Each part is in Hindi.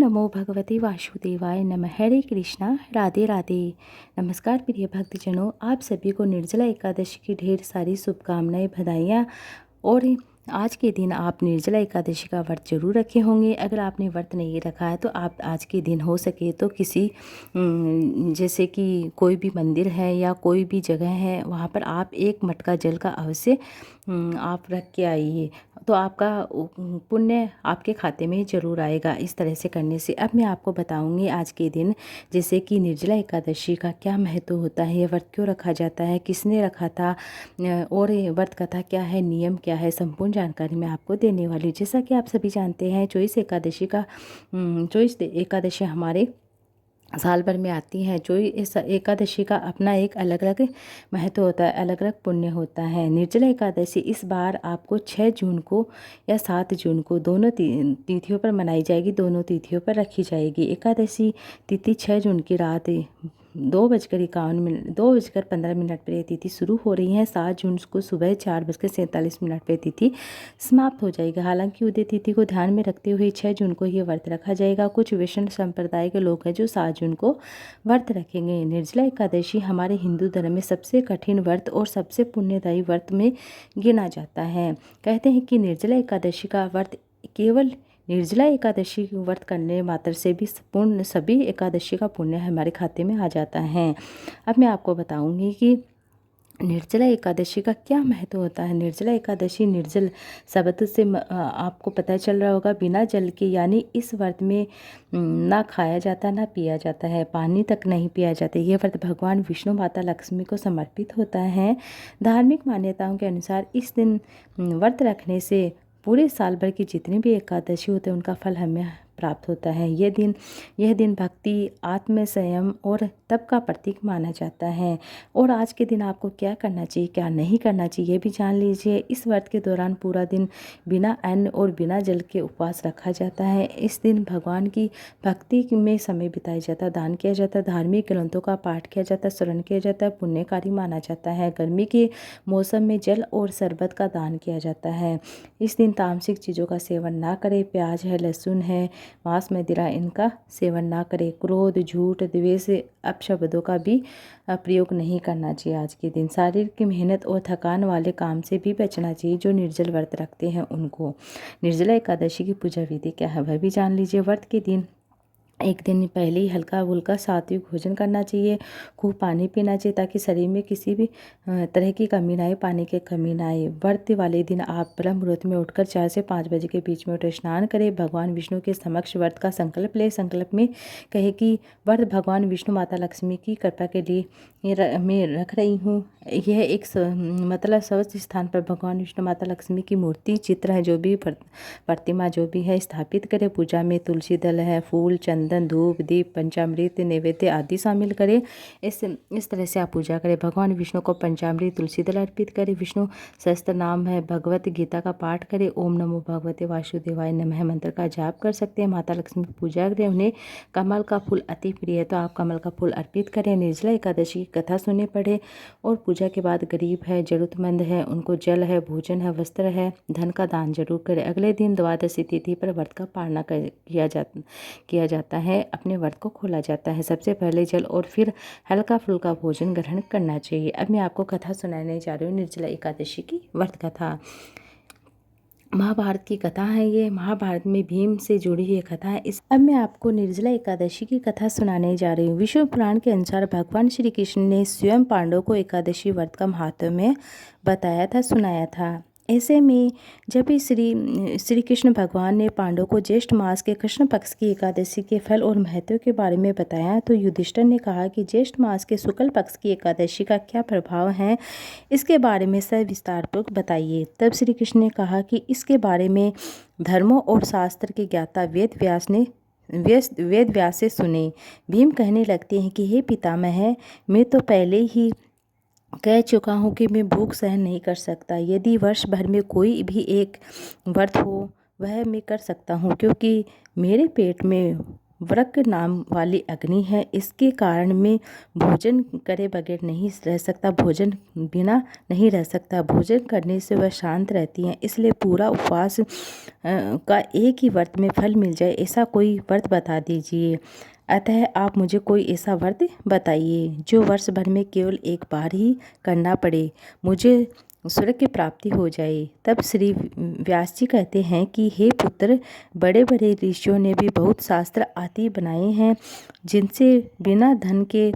नमो भगवते वासुदेवाय नमः। हरे कृष्णा, राधे राधे। नमस्कार प्रिय भक्तजनों, आप सभी को निर्जला एकादशी की ढेर सारी शुभकामनाएं, बधाइयाँ। और आज के दिन आप निर्जला एकादशी का व्रत जरूर रखे होंगे। अगर आपने व्रत नहीं रखा है तो आप आज के दिन हो सके तो किसी जैसे कि कोई भी मंदिर है या कोई भी जगह है, वहाँ पर आप एक मटका जल का अवश्य आप रख के आइए, तो आपका पुण्य आपके खाते में ज़रूर आएगा। इस तरह से करने से अब मैं आपको बताऊंगी आज के दिन जैसे कि निर्जला एकादशी का क्या महत्व होता है, ये व्रत क्यों रखा जाता है, किसने रखा था, और ये व्रत कथा क्या है, नियम क्या है, संपूर्ण जानकारी मैं आपको देने वाली हूँ। जैसा कि आप सभी जानते हैं, चौबीस एकादशी हमारे साल भर में आती हैं। जो इस एकादशी का अपना एक अलग अलग महत्व होता है, अलग अलग पुण्य होता है। निर्जला एकादशी इस बार आपको 6 जून को या 7 जून को दोनों तिथियों पर मनाई जाएगी, दोनों तिथियों पर रखी जाएगी। एकादशी तिथि 6 जून की रात 2:15 पर यह तिथि शुरू हो रही है। 7 जून को सुबह 4:47 पर तिथि समाप्त हो जाएगी। हालांकि उदय तिथि को ध्यान में रखते हुए 6 जून को ये व्रत रखा जाएगा। कुछ वैष्णव संप्रदाय के लोग हैं जो 7 जून को व्रत रखेंगे। निर्जला एकादशी हमारे हिंदू धर्म में सबसे कठिन व्रत और सबसे पुण्यदायी व्रत में गिना जाता है। कहते हैं कि निर्जला एकादशी का व्रत केवल निर्जला एकादशी व्रत करने मात्र से भी पूर्ण सभी एकादशी का पुण्य हमारे खाते में आ जाता है। अब मैं आपको बताऊंगी कि निर्जला एकादशी का क्या महत्व होता है। निर्जला एकादशी निर्जल शब्द से आपको पता चल रहा होगा बिना जल के, यानी इस व्रत में ना खाया जाता ना पिया जाता है, पानी तक नहीं पिया जाता। ये व्रत भगवान विष्णु माता लक्ष्मी को समर्पित होता है। धार्मिक मान्यताओं के अनुसार इस दिन व्रत रखने से पूरे साल भर की जितनी भी एकादशी होते हैं उनका फल हमें प्राप्त होता है। यह दिन भक्ति, आत्म संयम और तप का प्रतीक माना जाता है। और आज के दिन आपको क्या करना चाहिए, क्या नहीं करना चाहिए, ये भी जान लीजिए। इस व्रत के दौरान पूरा दिन बिना अन्न और बिना जल के उपवास रखा जाता है। इस दिन भगवान की भक्ति में समय बिताया जाता है, दान किया जाता है, धार्मिक ग्रंथों का पाठ किया जाता है, श्रवण किया जाता है, पुण्यकारी माना जाता है। गर्मी के मौसम में जल और शरबत का दान किया जाता है। इस दिन तामसिक चीज़ों का सेवन ना करें। प्याज है, लहसुन है, मांस, मदिरा, इनका सेवन ना करें। क्रोध, झूठ, द्वेष, अपशब्दों का भी प्रयोग नहीं करना चाहिए। आज के दिन शारीरिक की मेहनत और थकान वाले काम से भी बचना चाहिए। जो निर्जल व्रत रखते हैं उनको निर्जला एकादशी की पूजा विधि क्या है वह भी जान लीजिए। व्रत के दिन एक दिन पहले ही हल्का फुल्का सात्विक भोजन करना चाहिए। खूब पानी पीना चाहिए ताकि शरीर में किसी भी तरह की कमी ना आए, पानी की कमी ना आए। व्रत वाले दिन आप ब्रह्म मुहूर्त में उठकर 4 से 5 बजे के बीच में उठ स्नान करें। भगवान विष्णु के समक्ष व्रत का संकल्प ले। संकल्प में कहे कि व्रत भगवान विष्णु माता लक्ष्मी की कृपा के लिए मैं रख रही हूँ। यह एक मतलब स्वस्थ स्थान पर भगवान विष्णु माता लक्ष्मी की मूर्ति, चित्र है, जो भी प्रतिमा जो भी है स्थापित करें। पूजा में तुलसी दल है, फूल, चंदन, धूप, दीप, पंचामृत, नैवेद्य आदि शामिल करें। इस तरह से आप पूजा करें। भगवान विष्णु को पंचामृत, तुलसी दल अर्पित करें। विष्णु सहस्त्र नाम है, भगवत गीता का पाठ करें। ओम नमो भगवते वासुदेवाय नमः मंत्र का जाप कर सकते हैं। माता लक्ष्मी की पूजा करें। उन्हें कमल का फूल अति प्रिय है तो आप कमल का फूल अर्पित करें। निर्जला एकादशी की कथा सुने पढ़े और पूजा के बाद गरीब है, जरूरतमंद है, उनको जल है, भोजन है, वस्त्र है, धन का दान जरूर करें। अगले दिन द्वादशी तिथि पर व्रत का पालना किया जाता है। अपने व्रत को खोला जाता है। सबसे पहले जल और फिर हल्का फुल्का भोजन ग्रहण करना चाहिए। अब मैं आपको कथा सुनाने जा रही हूँ निर्जला एकादशी की व्रत कथा। महाभारत की कथा है ये। महाभारत में भीम से जुड़ी हुई कथा है। अब मैं आपको निर्जला एकादशी की कथा सुनाने जा रही हूँ। विष्णु पुराण के अनुसार भगवान श्री कृष्ण ने स्वयं पांडवों को एकादशी व्रत का महत्व में बताया था, सुनाया था। ऐसे में जब भी श्री कृष्ण भगवान ने पांडवों को ज्येष्ठ मास के कृष्ण पक्ष की एकादशी के फल और महत्व के बारे में बताया तो युधिष्ठिर ने कहा कि ज्येष्ठ मास के शुक्ल पक्ष की एकादशी का क्या प्रभाव है, इसके बारे में सविस्तारपूर्वक बताइए। तब श्री कृष्ण ने कहा कि इसके बारे में धर्मों और शास्त्र के ज्ञाता वेद व्यास से सुने। भीम कहने लगते हैं कि हे पितामह, मैं तो पहले ही कह चुका हूँ कि मैं भूख सहन नहीं कर सकता। यदि वर्ष भर में कोई भी एक व्रत हो वह मैं कर सकता हूँ, क्योंकि मेरे पेट में वृक नाम वाली अग्नि है, इसके कारण मैं भोजन करे बगैर नहीं रह सकता, भोजन बिना नहीं रह सकता। भोजन करने से वह शांत रहती हैं, इसलिए पूरा उपवास का एक ही व्रत में फल मिल जाए, ऐसा कोई व्रत बता दीजिए। अतः आप मुझे कोई ऐसा व्रत बताइए जो वर्ष भर में केवल एक बार ही करना पड़े, मुझे स्वर्ग की प्राप्ति हो जाए। तब श्री व्यास जी कहते हैं कि हे पुत्र, बड़े बड़े ऋषियों ने भी बहुत शास्त्र आदि बनाए हैं, जिनसे बिना धन के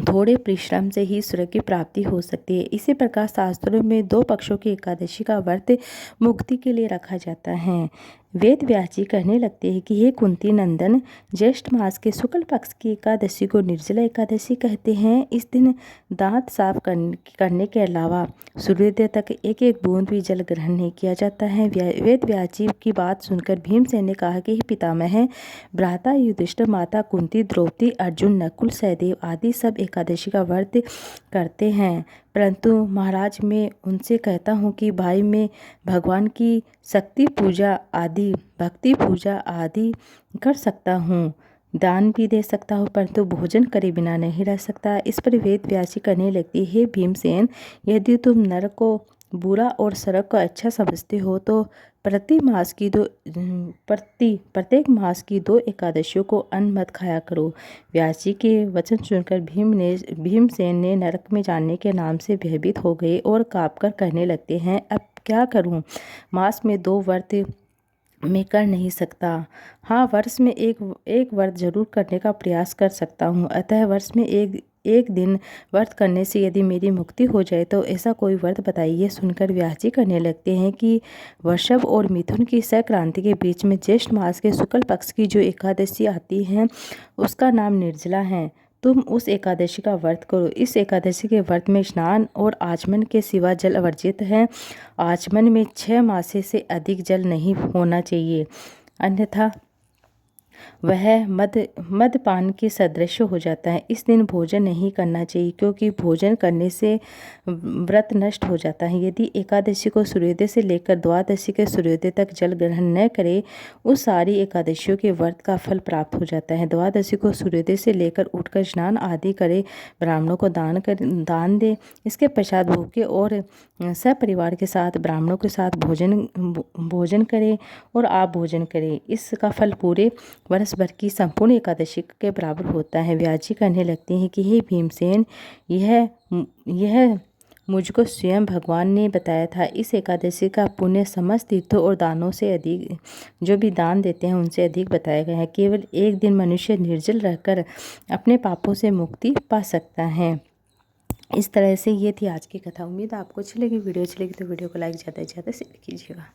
थोड़े परिश्रम से ही स्वर्ग की प्राप्ति हो सकती है। इसी प्रकार शास्त्रों में 2 पक्षों की एकादशी का व्रत मुक्ति के लिए रखा जाता है। वेद व्यास जी कहने लगते हैं कि हे कुंती नंदन, ज्येष्ठ मास के शुक्ल पक्ष की एकादशी को निर्जला एकादशी कहते हैं। इस दिन दांत साफ करने के अलावा सूर्योदय तक एक एक बूंद भी जल ग्रहण नहीं किया जाता है। वेद व्यास जी की बात सुनकर भीमसेन ने कहा कि हे पितामह, भ्राता युधिष्ठिर, माता कुंती, द्रौपदी, अर्जुन, नकुल, सहदेव आदि सब एकादशी का व्रत करते हैं, परंतु महाराज मैं उनसे कहता हूँ कि भाई मैं भगवान की शक्ति पूजा आदि, भक्ति पूजा आदि कर सकता हूँ, दान भी दे सकता हूँ, परंतु भोजन करे बिना नहीं रह सकता। इस पर वेद व्यासी करने लगती, हे भीमसेन, यदि तुम नर को बुरा और स्वर्ग को अच्छा समझते हो तो प्रत्येक मास की 2 एकादशियों को अन्न मत खाया करो। व्यास जी के वचन सुनकर भीमसेन ने नरक में जाने के नाम से भयभीत हो गए और काँपकर कहने लगते हैं, अब क्या करूं? मास में 2 व्रत मैं कर नहीं सकता। हाँ, वर्ष में एक व्रत जरूर करने का प्रयास कर सकता हूँ। अतः वर्ष में एक दिन व्रत करने से यदि मेरी मुक्ति हो जाए तो ऐसा कोई व्रत बताइए। सुनकर व्यास जी कहने लगते हैं कि वृषभ और मिथुन की संक्रांति के बीच में ज्येष्ठ मास के शुक्ल पक्ष की जो एकादशी आती है उसका नाम निर्जला है। तुम उस एकादशी का व्रत करो। इस एकादशी के व्रत में स्नान और आचमन के सिवा जल वर्जित है। आचमन में 6 मासे से अधिक जल नहीं होना चाहिए, अन्यथा वह मदपान के सदृश हो जाता है। इस दिन भोजन नहीं करना चाहिए, क्योंकि भोजन करने से व्रत नष्ट हो जाता है। यदि एकादशी को सूर्योदय से लेकर द्वादशी के सूर्योदय तक जल ग्रहण न करे, उस सारी एकादशियों के व्रत का फल प्राप्त हो जाता है। द्वादशी को सूर्योदय से लेकर उठकर स्नान आदि करे, ब्राह्मणों को दान दे। इसके पश्चात भूखे और सपरिवार के साथ ब्राह्मणों के साथ भोजन करे और आप भोजन करें। इसका फल पूरे वर्ष भर की संपूर्ण एकादशी के बराबर होता है। व्यास जी कहने लगते हैं कि हे भीमसेन, यह मुझको स्वयं भगवान ने बताया था। इस एकादशी का पुण्य समस्त तीर्थों और दानों से अधिक, जो भी दान देते हैं उनसे अधिक बताया गया है। केवल एक दिन मनुष्य निर्जल रहकर अपने पापों से मुक्ति पा सकता है। इस तरह से ये थी आज की कथा। उम्मीद है आपको अच्छी लगी। वीडियो अच्छी लगी तो वीडियो को लाइक ज़्यादा से ज़्यादा शेयर कीजिएगा।